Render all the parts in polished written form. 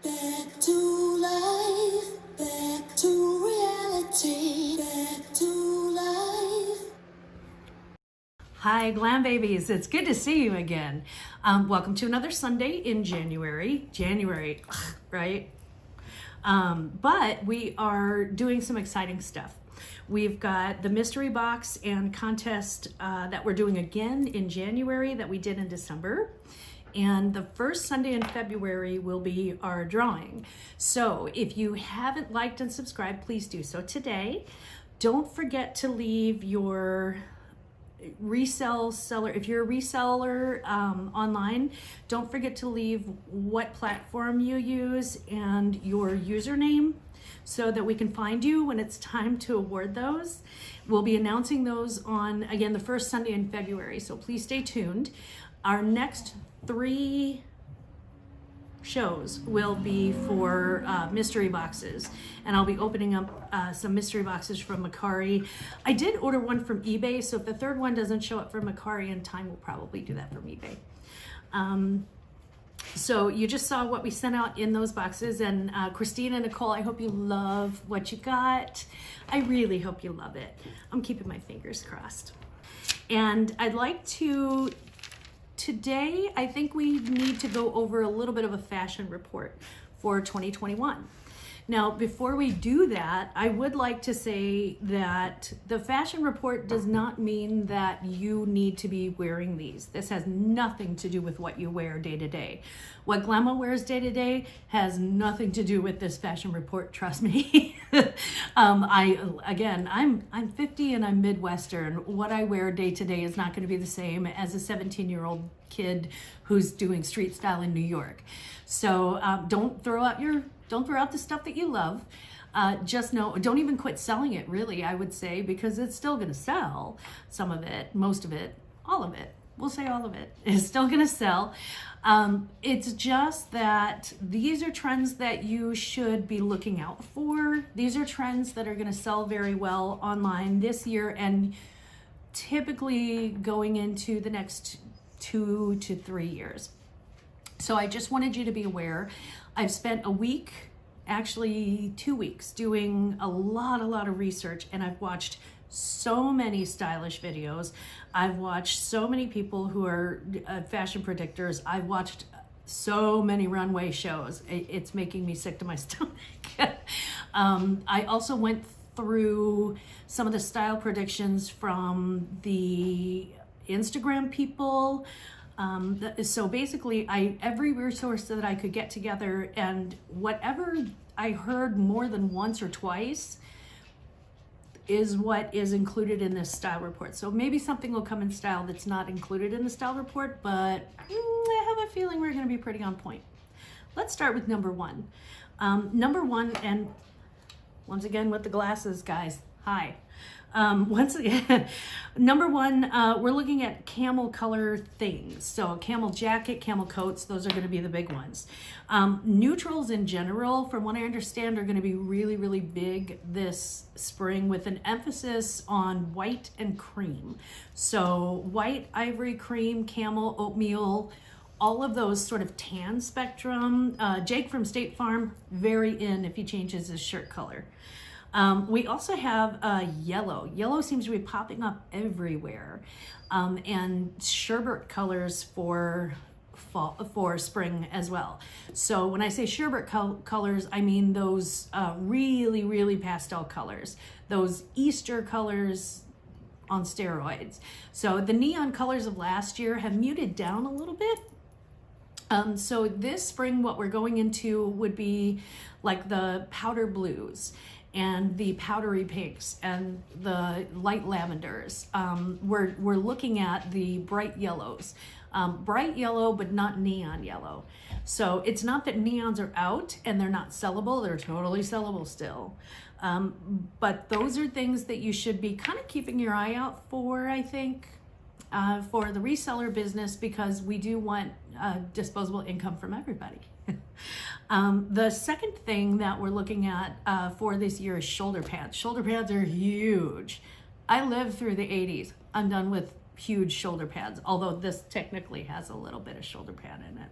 Back to life, back to reality, back to life. Hi, Glam Babies. It's good to see you again. Welcome to another Sunday in January. Right? But we are doing some exciting stuff. We've got the mystery box and contest that we're doing again in January that we did in December. And the first Sunday in February will be our drawing. So if you haven't liked and subscribed, please do so today. Don't forget to leave your resale seller, if you're a reseller online, don't forget to leave what platform you use and your username so that we can find you when it's time to award those. We'll be announcing those on, again, the first Sunday in February, so please stay tuned. Our next 3 shows will be for mystery boxes, and I'll be opening up some mystery boxes from Macari. I did order one from eBay, so if the third one doesn't show up from Macari in time, we'll probably do that from eBay. So you just saw what we sent out in those boxes, and Christine and Nicole, I hope you love what you got. I really hope you love it. I'm keeping my fingers crossed. And I'd like to, today, I think we need to go over a little bit of a fashion report for 2021. Now, before we do that, I would like to say that the fashion report does not mean that you need to be wearing these. This has nothing to do with what you wear day to day. What Glamma wears day to day has nothing to do with this fashion report, trust me. I'm 50 and I'm Midwestern. What I wear day to day is not going to be the same as a 17-year-old kid who's doing street style in New York. So don't throw out the stuff that you love. Just know, don't even quit selling it, really, I would say, because it's still going to sell. Some of it, most of it, all of it. We'll say all of it is still going to sell. It's just that these are trends that you should be looking out for. These are trends that are going to sell very well online this year and typically going into the next 2 to 3 years. So I just wanted you to be aware. I've spent a week, actually 2 weeks, doing a lot of research, and I've watched so many stylish videos. I've watched so many people who are fashion predictors. I've watched so many runway shows. It's making me sick to my stomach. I also went through some of the style predictions from the Instagram people. So basically, every resource that I could get together, and whatever I heard more than once or twice is what is included in this style report. So maybe something will come in style that's not included in the style report, but I have a feeling we're going to be pretty on point. Let's start with number 1. Number 1, and once again with the glasses, guys, hi. Once again, number 1, we're looking at camel color things. So camel jacket, camel coats, those are going to be the big ones. Neutrals in general, from what I understand, are going to be really big this spring with an emphasis on white and cream. So white, ivory, cream, camel, oatmeal, all of those sort of tan spectrum. Jake from State Farm, very in if he changes his shirt color. We also have yellow. Yellow seems to be popping up everywhere, and sherbet colors for fall, for spring as well. So when I say sherbet colors, I mean those really pastel colors, those Easter colors on steroids. So the neon colors of last year have muted down a little bit. So this spring, what we're going into would be like the powder blues and the powdery pinks and the light lavenders. We're looking at the bright yellows. Bright yellow, but not neon yellow. So it's not that neons are out and they're not sellable, they're totally sellable still. But those are things that you should be kind of keeping your eye out for, I think, for the reseller business, because we do want disposable income from everybody. The second thing that we're looking at for this year is shoulder pads. Shoulder pads are huge. I lived through the 80s. I'm done with huge shoulder pads, although this technically has a little bit of shoulder pad in it.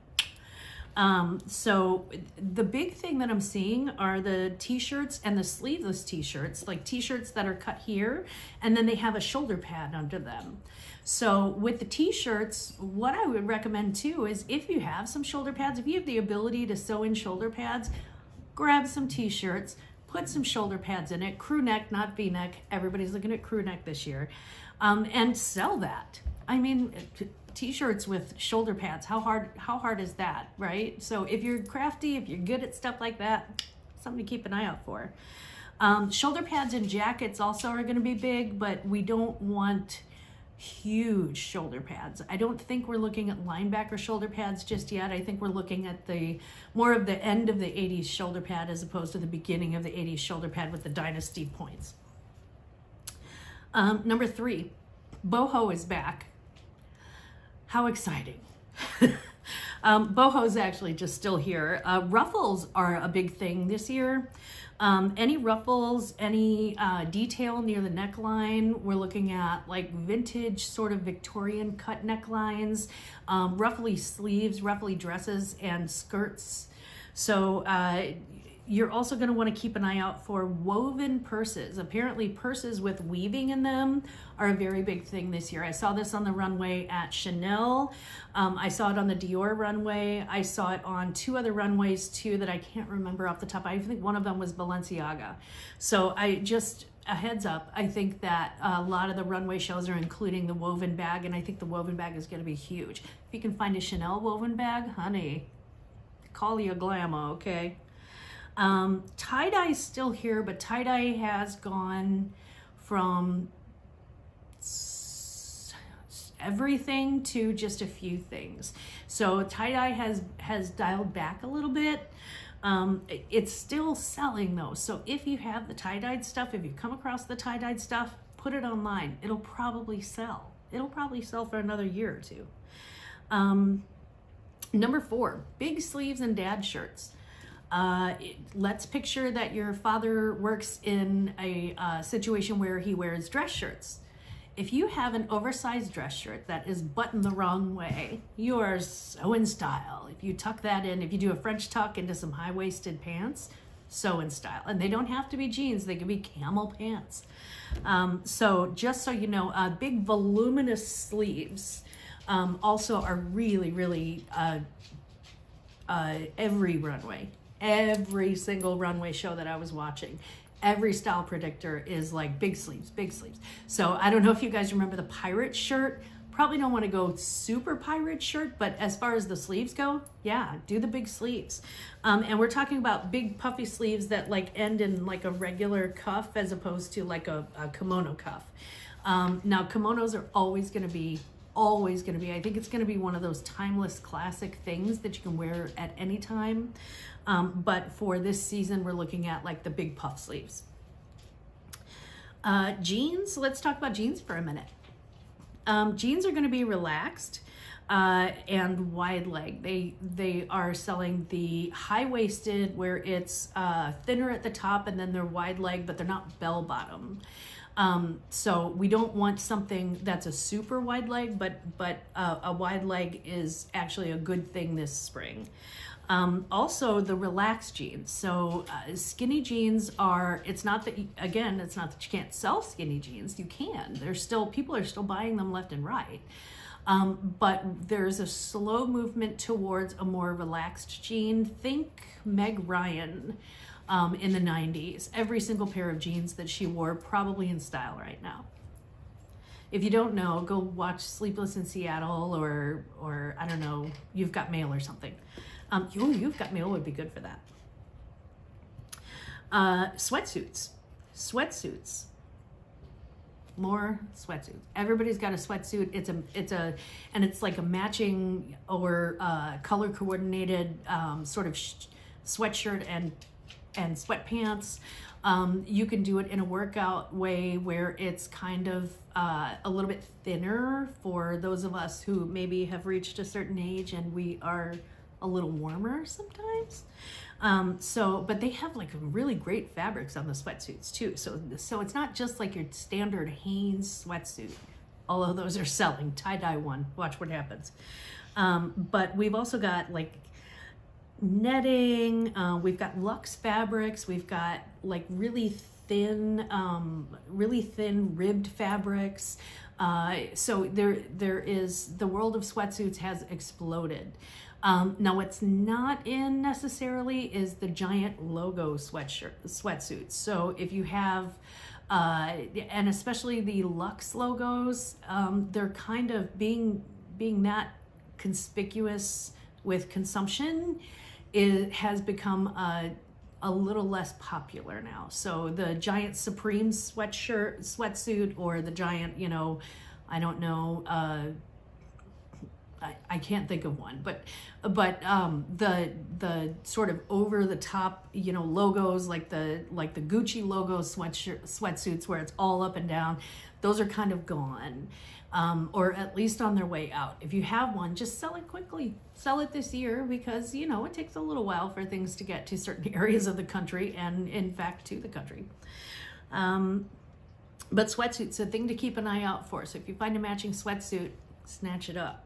So the big thing that I'm seeing are the t-shirts and the sleeveless t-shirts, like t-shirts that are cut here, and then they have a shoulder pad under them. So with the t-shirts, what I would recommend too is if you have some shoulder pads, if you have the ability to sew in shoulder pads, grab some t-shirts, put some shoulder pads in it, crew neck, not V-neck. Everybody's looking at crew neck this year, and sell that. I mean, t-shirts with shoulder pads, how hard is that, right? So if you're crafty, if you're good at stuff like that, something to keep an eye out for. Shoulder pads and jackets also are going to be big, but we don't want huge shoulder pads. I don't think we're looking at linebacker shoulder pads just yet. I think we're looking at the more of the end of the 80s shoulder pad as opposed to the beginning of the 80s shoulder pad with the dynasty points. Number 3, Boho is back. How exciting. Boho's actually just still here. Ruffles are a big thing this year. Any ruffles, any detail near the neckline, we're looking at like vintage sort of Victorian cut necklines, ruffly sleeves, ruffly dresses, and skirts. So you're also going to want to keep an eye out for woven purses. Apparently purses with weaving in them are a very big thing this year. I saw this on the runway at Chanel. I saw it on the Dior runway. I saw it on 2 other runways too that I can't remember off the top. I think one of them was Balenciaga. So a heads up, I think that a lot of the runway shows are including the woven bag, and I think the woven bag is going to be huge. If you can find a Chanel woven bag, honey, call you a Glamma, okay? Tie-dye is still here, but tie-dye has gone from everything to just a few things. So tie-dye has dialed back a little bit. It's still selling though. So if you have the tie-dyed stuff, if you come across the tie-dyed stuff, put it online. It'll probably sell. It'll probably sell for another year or two. Number 4, big sleeves and dad shirts. Let's picture that your father works in a situation where he wears dress shirts. If you have an oversized dress shirt that is buttoned the wrong way, you are so in style. If you tuck that in, if you do a French tuck into some high-waisted pants, so in style. And they don't have to be jeans, they can be camel pants. So just so you know, big voluminous sleeves also are really, really every runway. Every single runway show that I was watching, every style predictor is like big sleeves, big sleeves. So I don't know if you guys remember the pirate shirt. Probably don't want to go super pirate shirt, but as far as the sleeves go, yeah, do the big sleeves. And we're talking about big puffy sleeves that like end in like a regular cuff as opposed to like a kimono cuff. Now kimonos are always going to be, I think it's going to be one of those timeless classic things that you can wear at any time. But for this season, we're looking at like the big puff sleeves. Jeans, let's talk about jeans for a minute. Jeans are going to be relaxed and wide leg. They are selling the high-waisted where it's thinner at the top and then they're wide leg, but they're not bell bottom. So we don't want something that's a super wide leg, but a wide leg is actually a good thing this spring. Also the relaxed jeans. So skinny jeans are, it's not that you can't sell skinny jeans. You can. People are still buying them left and right. But there's a slow movement towards a more relaxed jean. Think Meg Ryan in the 90s. Every single pair of jeans that she wore probably in style right now. If you don't know, go watch Sleepless in Seattle or I don't know, You've Got Mail or something. You've Got Mail would be good for that. Sweatsuits. More sweatsuits. Everybody's got a sweatsuit. It's like a matching or color coordinated sort of sweatshirt and sweatpants. You can do it in a workout way where it's kind of a little bit thinner for those of us who maybe have reached a certain age and we are a little warmer sometimes. But they have like really great fabrics on the sweatsuits too. So it's not just like your standard Hanes sweatsuit, although those are selling. Tie-dye one, watch what happens. But we've also got like netting. We've got luxe fabrics. We've got like really thin ribbed fabrics. So there is, the world of sweatsuits has exploded. Now what's not in necessarily is the giant logo sweatsuits. So if you have, and especially the luxe logos, they're kind of being that conspicuous with consumption, it has become a little less popular now. So the giant Supreme sweatsuit, or the giant, you know, I don't know, I can't think of one, but the sort of over the top, you know, logos like the Gucci logo sweatsuits where it's all up and down, those are kind of gone, or at least on their way out. If you have one, just sell it quickly. Sell it this year, because, you know, it takes a little while for things to get to certain areas of the country, and in fact to the country. But sweatsuits, a thing to keep an eye out for. So if you find a matching sweatsuit, snatch it up.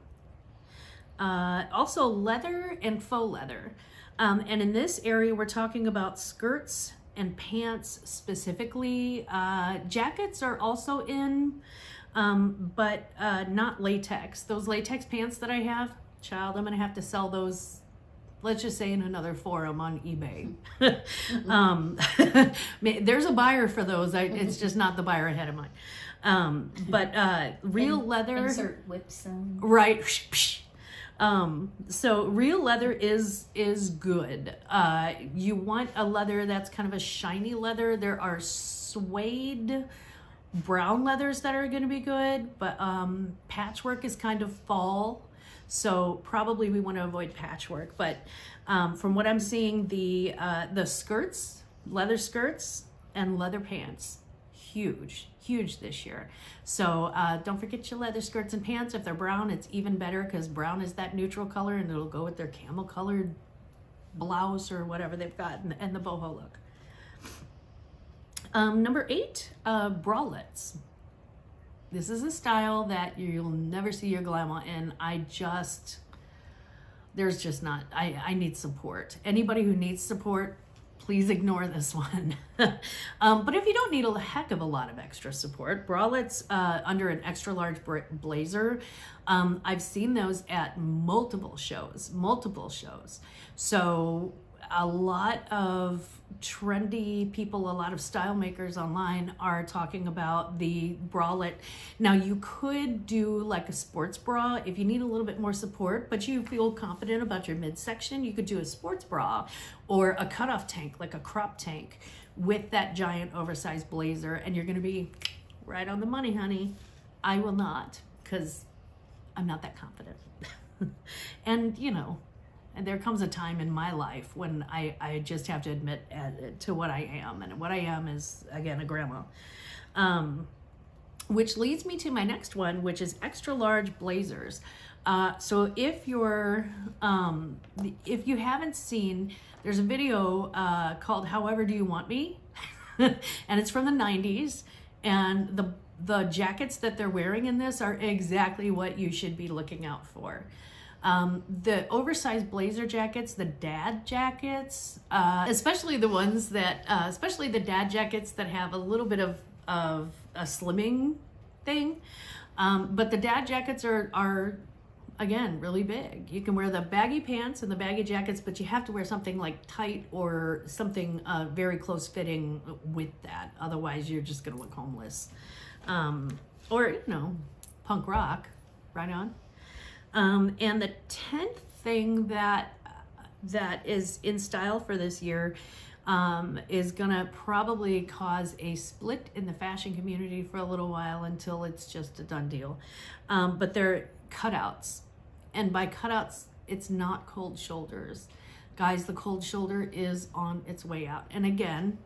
Also leather and faux leather. And in this area, we're talking about skirts and pants specifically. Jackets are also in, but not latex. Those latex pants that I have, child, I'm gonna have to sell those, let's just say, in another forum on eBay. There's a buyer for those. It's just not the buyer ahead of mine. But real leather. Insert whip sound. Right. So real leather is good. You want a leather that's kind of a shiny leather. There are suede brown leathers that are going to be good, but patchwork is kind of fall. So probably we want to avoid patchwork. But from what I'm seeing, the skirts, leather skirts and leather pants, huge this year. So don't forget your leather skirts and pants. If they're brown, it's even better, because brown is that neutral color, and it'll go with their camel colored blouse or whatever they've got, and the boho look. Number 8, bralettes. This is a style that you'll never see your Glamma in. There's just not, I need support. Anybody who needs support, please ignore this one. But if you don't need a heck of a lot of extra support, bralettes under an extra large blazer, I've seen those at multiple shows. So a lot of trendy people, a lot of style makers online are talking about the bralette. Now you could do like a sports bra if you need a little bit more support, but you feel confident about your midsection. You could do a sports bra or a cutoff tank, like a crop tank, with that giant oversized blazer, and you're going to be right on the money, honey. I will not, because I'm not that confident. And you know, and there comes a time in my life when I just have to admit to what I am. And what I am is, again, a grandma. Which leads me to my next one, which is extra large blazers. So if you haven't seen, there's a video called However Do You Want Me? And it's from the 90s. And the jackets that they're wearing in this are exactly what you should be looking out for. The oversized blazer jackets, the dad jackets, especially the ones that, especially the dad jackets that have a little bit of a slimming thing. But the dad jackets are again, really big. You can wear the baggy pants and the baggy jackets, but you have to wear something like tight or something very close fitting with that. Otherwise, you're just gonna look homeless. Or, you know, punk rock, right on. And the 10th thing that is in style for this year is gonna probably cause a split in the fashion community for a little while until it's just a done deal. But they're cutouts. And by cutouts, it's not cold shoulders. Guys, the cold shoulder is on its way out. And again,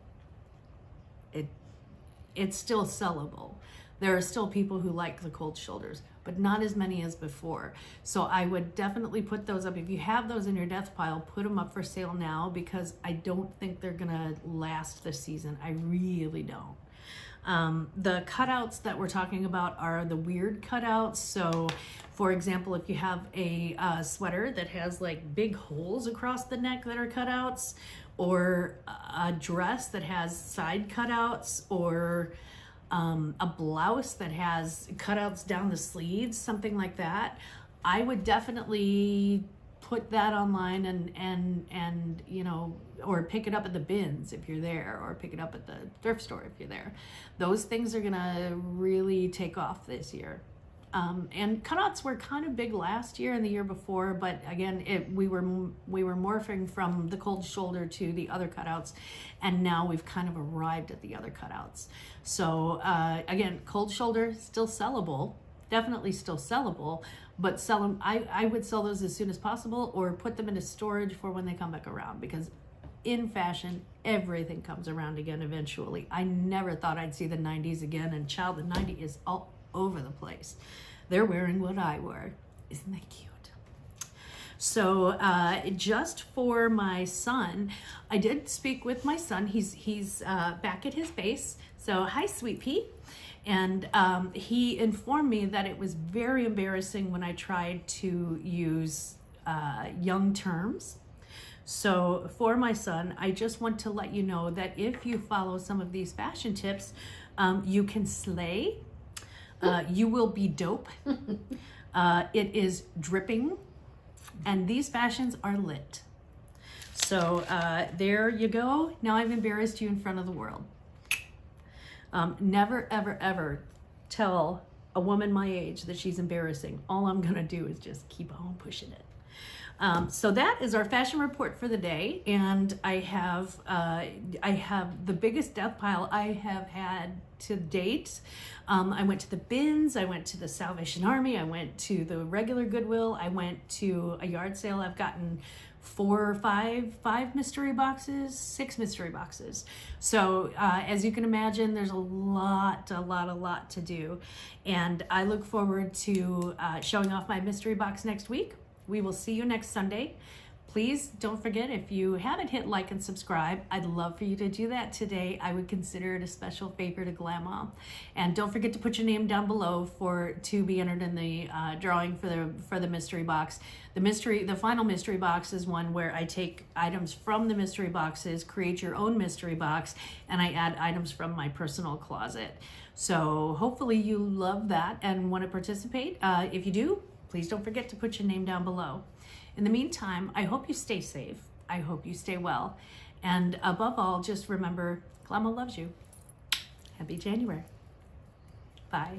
it's still sellable. There are still people who like the cold shoulders, but not as many as before. So I would definitely put those up. If you have those in your death pile, put them up for sale now, because I don't think they're gonna last this season. I really don't. The cutouts that we're talking about are the weird cutouts. So for example, if you have a sweater that has like big holes across the neck that are cutouts, or a dress that has side cutouts, or a blouse that has cutouts down the sleeves, something like that, I would definitely put that online and you know, or pick it up at the bins if you're there, or pick it up at the thrift store if you're there. Those things are gonna really take off this year. And cutouts were kind of big last year and the year before, but again, we were morphing from the cold shoulder to the other cutouts, and now we've kind of arrived at the other cutouts. So again, cold shoulder still sellable, definitely still sellable, but sell them. I would sell those as soon as possible, or put them into storage for when they come back around, because in fashion, everything comes around again eventually. I never thought I'd see the 90s again, and child, the 90s is all over the place. They're wearing what I wear. Isn't that cute? So just for my son, I did speak with my son. He's back at his base. So hi, sweet pea. And he informed me that it was very embarrassing when I tried to use young terms. So for my son, I just want to let you know that if you follow some of these fashion tips, you can slay. You will be dope. It is dripping, and these fashions are lit. So there you go. Now I've embarrassed you in front of the world. Never, ever, ever tell a woman my age that she's embarrassing. All I'm gonna do is just keep on pushing it. So that is our fashion report for the day, and I have the biggest death pile I have had to date. I went to the bins, I went to the Salvation Army, I went to the regular Goodwill, I went to a yard sale. I've gotten 4 or 5 mystery boxes, 6 mystery boxes. So as you can imagine, there's a lot to do, and I look forward to showing off my mystery box next week. We will see you next Sunday. Please don't forget, if you haven't hit like and subscribe, I'd love for you to do that today. I would consider it a special favor to Glamma. And don't forget to put your name down below to be entered in the drawing for the mystery box. The final mystery box is one where I take items from the mystery boxes, create your own mystery box, and I add items from my personal closet. So hopefully you love that and want to participate. If you do, please don't forget to put your name down below. In the meantime, I hope you stay safe. I hope you stay well. And above all, just remember, Glamma loves you. Happy January. Bye.